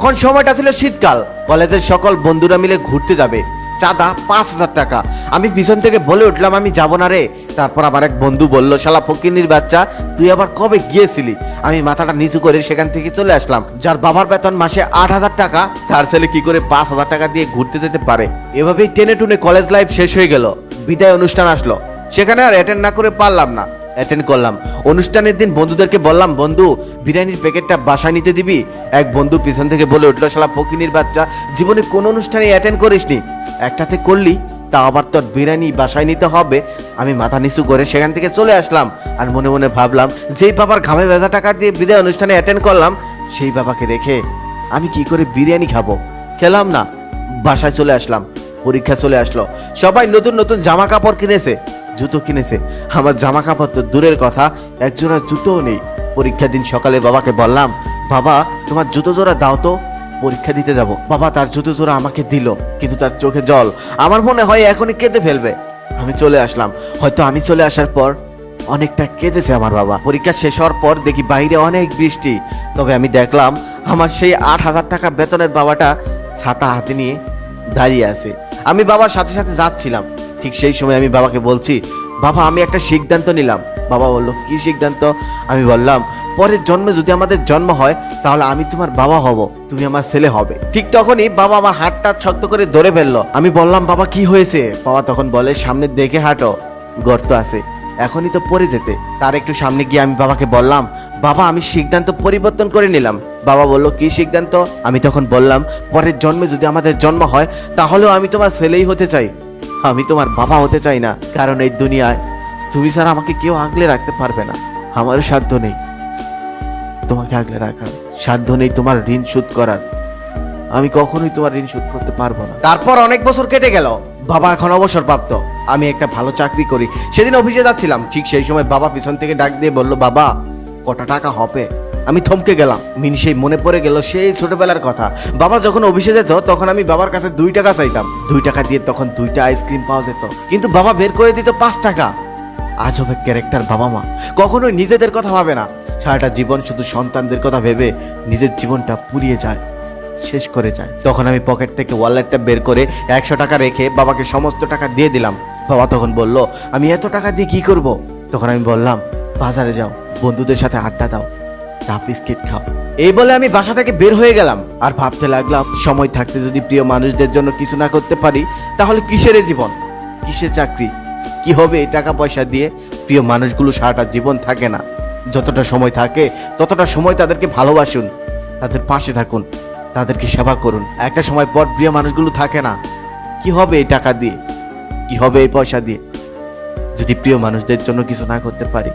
এখন সময়টা ছিল শীতকাল। কলেজের সকল বন্ধুরা মিলে ঘুরতে যাবে, চাঁদা 5,000 টাকা। আমি পিছন থেকে বলে উঠলাম আমি যাব না রে। তারপর আবার এক বন্ধু বলল, শালা ফকিন্নির বাচ্চা, তুই আবার কবে গিয়েছিলি? আমি মাথাটা নিচু করে সেখান থেকে চলে আসলাম। যার বাবার বেতন মাসে 8,000 টাকা, তার ছেলে কি করে 5,000 টাকা দিয়ে ঘুরতে যেতে পারে? এভাবেই টেনে টুনে কলেজ লাইফ শেষ হয়ে গেল। বিদায় অনুষ্ঠান আসলো, সেখানে আর অ্যাটেন্ড না করে পারলাম না। অ্যাটেন্ড করলাম। অনুষ্ঠানের দিন বন্ধুদেরকে বললাম, বন্ধু বিরিয়ানির প্যাকেটটা বাসায় নিতে দিবি? এক বন্ধু পিছন থেকে বলে উঠলো, শালা ফকিনির বাচ্চা, জীবনে কোন অনুষ্ঠানে অ্যাটেন্ড করিসনি, একটাতে করলি, তা আবার তোর বিরিয়ানি বাসায় নিতে হবে? আমি মাথা নিচু করে সেখান থেকে চলে আসলাম। আর মনে মনে ভাবলাম, যেই বাবার ঘামে ভেজা টাকা দিয়ে বিদায় অনুষ্ঠানে অ্যাটেন্ড করলাম, সেই বাবাকে রেখে আমি কি করে বিরিয়ানি খাবো? খেলাম না, বাসায় চলে আসলাম। পরীক্ষা চলে আসলো, সবাই নতুন নতুন জামা কাপড় কিনেছে, জুতো কিনেছে। আমার জামা কাপড় তো দূরের কথা, একজোড়া জুতোও নেই। পরীক্ষার দিন সকালে বাবাকে বললাম, বাবা তোমার জুতো জোড়া দাও তো, পরীক্ষা দিতে যাব। বাবা তার জুতো জোড়া আমাকে দিল, কিন্তু তার চোখে জল। আমার মনে হয় এখনই কেঁদে ফেলবে। আমি চলে আসলাম। হয়তো আমি চলে আসার পর অনেকটা কেঁদেছে আমার বাবা। পরীক্ষা শেষ হওয়ার পর দেখি বাইরে অনেক বৃষ্টি। তবে আমি দেখলাম আমার সেই 8,000 টাকা বেতনের বাবাটা ছাতা হাতে নিয়ে দাঁড়িয়ে আছে। আমি বাবার সাথে সাথে যাচ্ছিলাম। ঠিক সেই সময় আমি বাবাকে বলছি, বাবা আমি একটা সিদ্ধান্ত নিলাম। বাবা বললো, কি সিদ্ধান্ত? আমি বললাম, পরের জন্মে যদি আমাদের জন্ম হয়, তাহলে আমি তোমার বাবা হব, তুমি আমার ছেলে হবে। ঠিক তখনই বাবা আমার হাতটা শক্ত করে ধরে ফেললো। আমি বললাম, বাবা কি হয়েছে? বাবা তখন বলে, সামনে দেখে হাঁটো, গর্ত আছে, এখনই তো পড়ে যেতে। তার একটু সামনে গিয়ে আমি বাবাকে বললাম, বাবা আমি সিদ্ধান্ত পরিবর্তন করে নিলাম। বাবা বলল, কি সিদ্ধান্ত? আমি তখন বললাম, পরের জন্মে যদি আমাদের জন্ম হয়, তাহলেও আমি তোমার ছেলেই হতে চাই, আমি তোমার বাবা হতে চাই না। কারণ এই দুনিয়ায় তুমি ছাড়া আমাকে কেউ আগলে রাখতে পারবে না। আমারও সাধ্য নেই তোমাকে আগলে রাখার, সাধ্য নেই তোমার ঋণ শোধ করার। আমি কখনোই তোমার ঋণ শোধ করতে পারবো না। তারপর অনেক বছর কেটে গেল। বাবা এখন অবসরপ্রাপ্ত, আমি একটা ভালো চাকরি করি। সেদিন অফিসে যাচ্ছিলাম, ঠিক সেই সময় বাবা পিছন থেকে ডাক দিয়ে বলল, বাবা কটা টাকা হবে? আমি থমকে গেলাম। মিনিশেই মনে পড়ে গেল সেই ছোটবেলার কথা। বাবা যখন অফিসে যেত, তখন আমি বাবার কাছে 2 টাকা চাইতাম। 2 টাকা দিয়ে তখন 2টা আইসক্রিম পাওয়া যেত, কিন্তু বাবা বের করে দিত 5 টাকা। আজব এক ক্যারেক্টার বাবা মা, কখনোই নিজেদের কথা ভাবে না। সারাটা জীবন শুধু সন্তানদের কথা ভেবে নিজের জীবনটা পুড়িয়ে যায়, শেষ করে যায়। তখন আমি পকেট থেকে ওয়ালেটটা বের করে 100 টাকা রেখে বাবাকে সমস্ত টাকা দিয়ে দিলাম। বাবা তখন বলল, আমি এত টাকা দিয়ে কি করব? তখন আমি বললাম, বাজারে যাও, বন্ধুদের সাথে আড্ডা দাও, চা বিস্কিট খাও। এই বলে আমি বাসা থেকে বের হয়ে গেলাম। আর ভাবতে লাগলাম, সময় থাকতে যদি প্রিয় মানুষদের জন্য কিছু না করতে পারি, তাহলে কিসের জীবন, কিসের চাকরি, কি হবে এই টাকা পয়সা দিয়ে? প্রিয় মানুষগুলো সারাটা জীবন থাকে না। যতটা সময় থাকে ততটা সময় তাদেরকে ভালোবাসুন, তাদের পাশে থাকুন, তাদেরকে সেবা করুন। একটা সময় পর প্রিয় মানুষগুলো থাকে না। কি হবে এই টাকা দিয়ে, কি হবে এই পয়সা দিয়ে, যদি প্রিয় মানুষদের জন্য কিছু না করতে পারি?